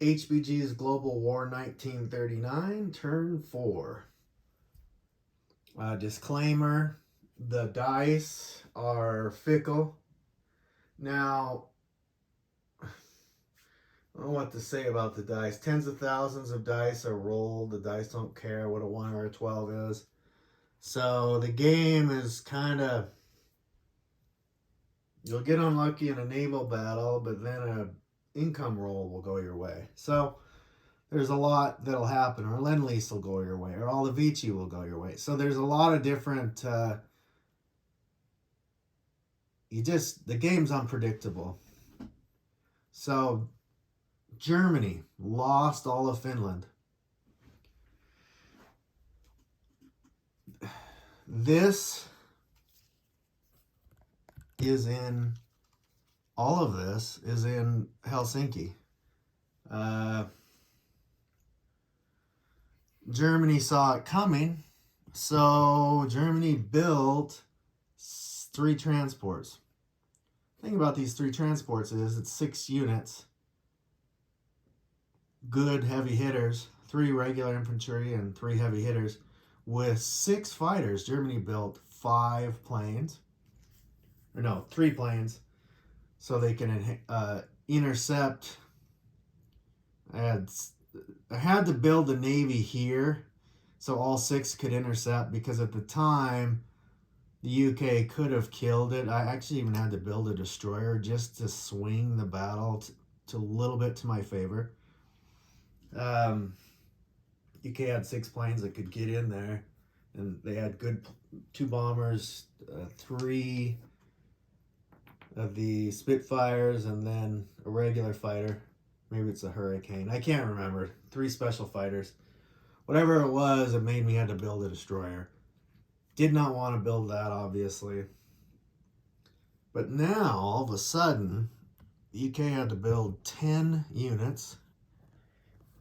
HBG's Global War 1939, Turn 4. Disclaimer, the dice are fickle. Now, I don't know what to say about the dice. Tens of thousands of dice are rolled. The dice don't care what a 1 or a 12 is. So the game is kind of, you'll get unlucky in a naval battle, but then an income roll will go your way. So there's a lot that'll happen, or Lend-Lease will go your way, or all the Vici will go your way. So there's a lot of different, the game's unpredictable. So Germany lost all of Finland. This is in, all of this is in Helsinki. Germany saw it coming, so Germany built 3 transports. The thing about these 3 transports is it's 6 units, good heavy hitters, 3 regular infantry and 3 heavy hitters. With 6 fighters, Germany built 5 planes, or no, 3 planes, so they can intercept. I had to build the Navy here so all 6 could intercept, because at the time the UK could have killed it. I actually even had to build a destroyer just to swing the battle to a little bit to my favor. UK had 6 planes that could get in there, and they had good 2 bombers, 3 of the Spitfires, and then a regular fighter. Maybe it's a Hurricane. I can't remember. 3 special fighters. Whatever it was, it made me have to build a destroyer. Did not want to build that, obviously. But now, all of a sudden, the UK had to build 10 units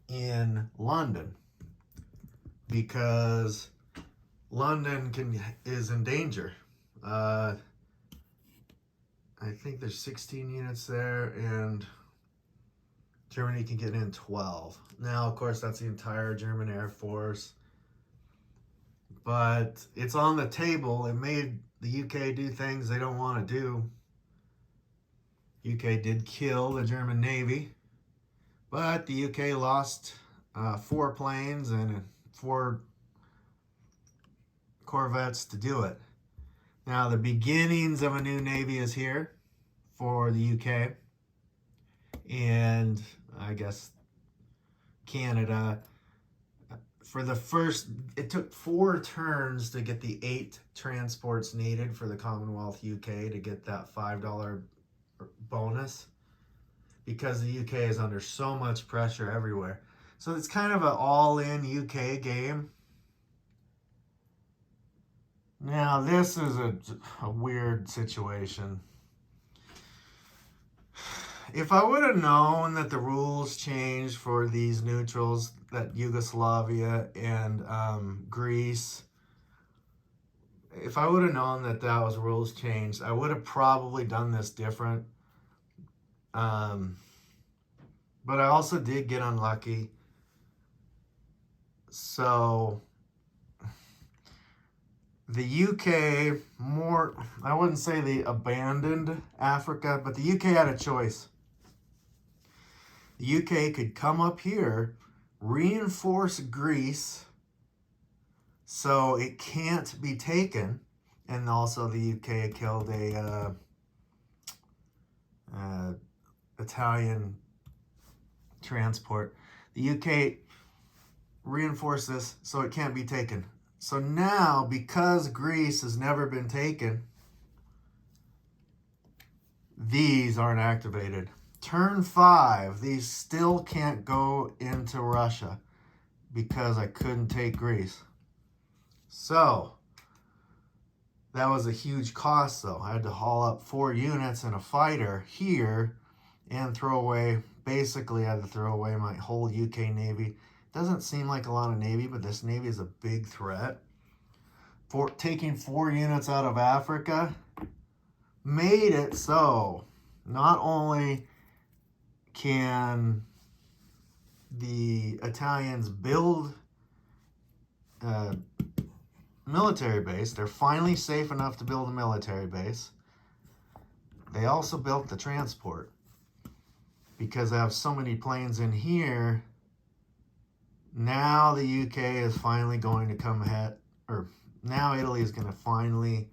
in London, because London is in danger. I think there's 16 units there, and Germany can get in 12. Now, of course, that's the entire German Air Force. But it's on the table. It made the UK do things they don't want to do. UK did kill the German Navy, but the UK lost 4 planes and 4 corvettes to do it. Now, the beginnings of a new Navy is here for the UK. And I guess Canada. For the first, it took 4 turns to get the 8 transports needed for the Commonwealth UK to get that $5 bonus, because the UK is under so much pressure everywhere. So it's kind of an all-in UK game. Now, this is a weird situation. If I would have known that the rules changed for these neutrals, that Yugoslavia and Greece, if I would have known that that was rules changed, I would have probably done this different. But I also did get unlucky. So the UK I wouldn't say they abandoned Africa, but the UK had a choice. The UK could come up here, reinforce Greece so it can't be taken, and also the UK killed a Italian transport. The UK reinforced this so it can't be taken. So now, because Greece has never been taken, these aren't activated. Turn 5, these still can't go into Russia because I couldn't take Greece. So that was a huge cost, though. I had to haul up 4 units and a fighter here and throw away, basically I had to throw away my whole UK Navy. Doesn't seem like a lot of Navy, but this Navy is a big threat. Taking 4 units out of Africa made it so not only can the Italians build a military base. They're finally safe enough to build a military base. They also built the transport because they have so many planes in here. Now the UK is finally going to come ahead, or now Italy is going to finally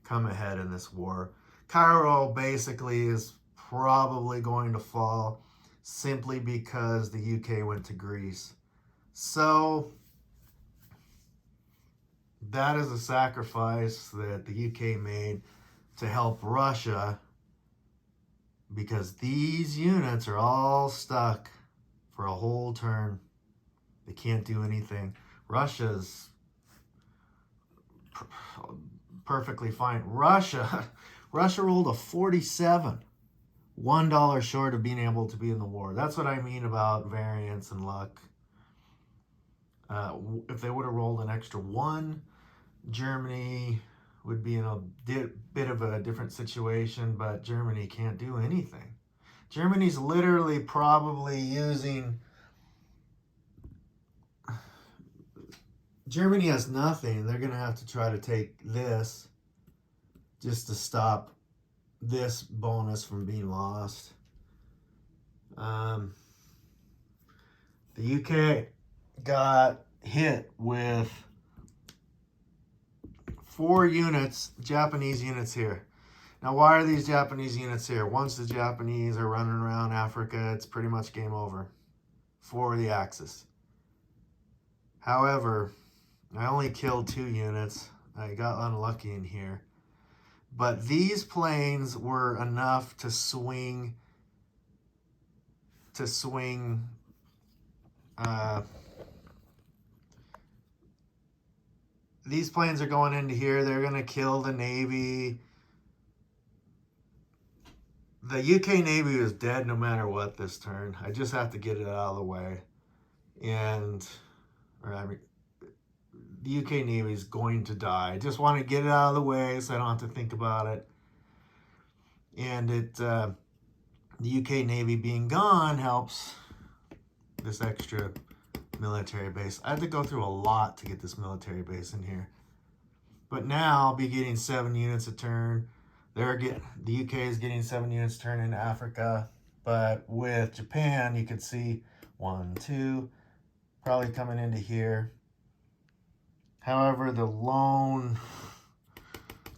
come ahead in this war. Cairo basically is probably going to fall simply because the UK went to Greece. So that is a sacrifice that the UK made to help Russia, because these units are all stuck for a whole turn. They can't do anything. Russia's perfectly fine. Russia rolled a 47. $1 short of being able to be in the war. That's what I mean about variance and luck. If they would have rolled an extra 1, Germany would be in a bit of a different situation, but Germany can't do anything. Germany's literally probably using... Germany has nothing. They're going to have to try to take this just to stop this bonus from being lost. The UK got hit with 4 units, Japanese units here. Now, why are these Japanese units here? Once the Japanese are running around Africa, it's pretty much game over for the Axis. However, I only killed 2 units. I got unlucky in here. But these planes were enough to swing these planes are going into here. They're going to kill the Navy. The UK Navy is dead no matter what this turn. I just have to get it out of the way. The UK Navy is going to die. I just want to get it out of the way so I don't have to think about it. And the UK Navy being gone helps this extra military base. I had to go through a lot to get this military base in here. But now I'll be getting 7 units a turn. The UK is getting 7 units a turn in Africa. But with Japan, you could see 1, 2, probably coming into here. However,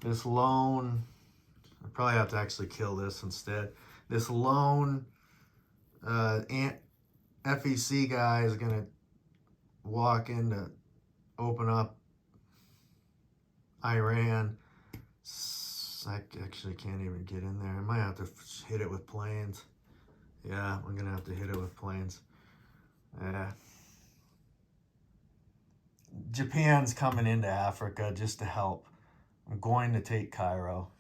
this lone, I probably have to actually kill this instead. This lone FEC guy is going to walk in to open up Iran. I actually can't even get in there. I might have to hit it with planes. Yeah, I'm going to have to hit it with planes. Japan's coming into Africa just to help. I'm going to take Cairo.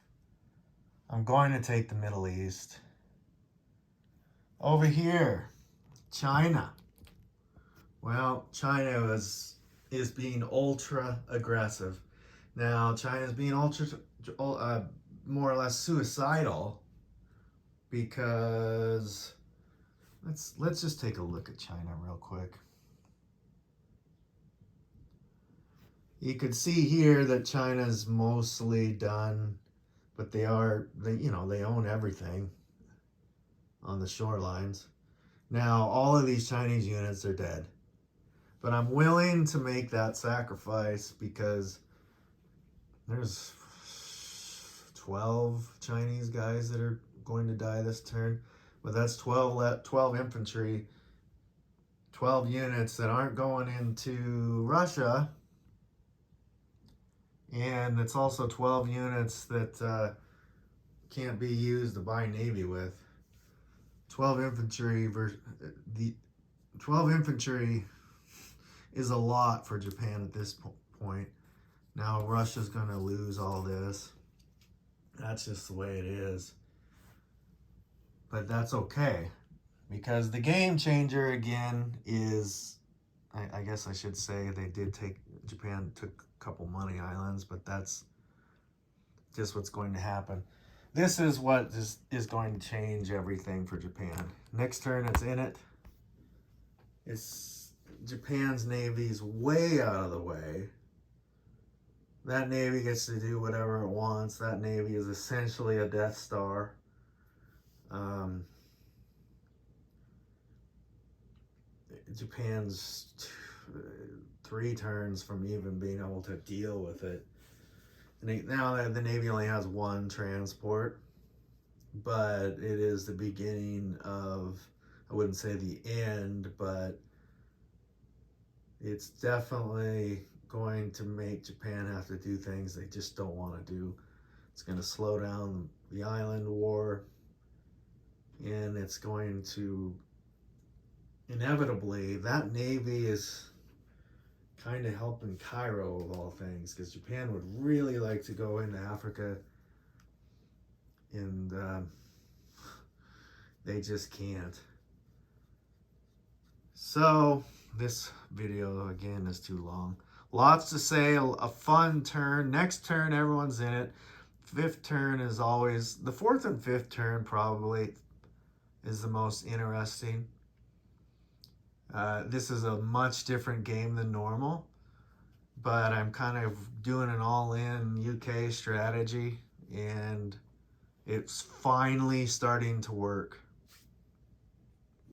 I'm going to take the Middle East. Over here, China. Well, China is being ultra aggressive. Now, China's being more or less suicidal because let's just take a look at China real quick. You could see here that China's mostly done, but they own everything on the shorelines. Now, all of these Chinese units are dead. But I'm willing to make that sacrifice because there's 12 Chinese guys that are going to die this turn. But that's 12 infantry, 12 units that aren't going into Russia. And it's also 12 units that can't be used to buy Navy with. 12 infantry is a lot for Japan at this point. Now Russia's going to lose all this. That's just the way it is. But that's okay, because the game changer again is, I guess I should say Japan took a couple money islands, but that's just what's going to happen. This is what is going to change everything for Japan. Next turn, it's in it. It's Japan's navy's way out of the way. That navy gets to do whatever it wants. That navy is essentially a Death Star. Um, Japan's 3 turns from even being able to deal with it. And now that the Navy only has 1 transport, but it is the beginning of, I wouldn't say the end, but it's definitely going to make Japan have to do things they just don't want to do. It's going to slow down the island war, and it's going to inevitably, that navy is kind of helping Cairo of all things, because Japan would really like to go into Africa, and they just can't. So this video again is too long. Lots to say. A fun turn. Next turn, everyone's in it. 5th turn is always, the 4th and 5th turn probably is the most interesting. This is a much different game than normal, but I'm kind of doing an all-in UK strategy, and it's finally starting to work.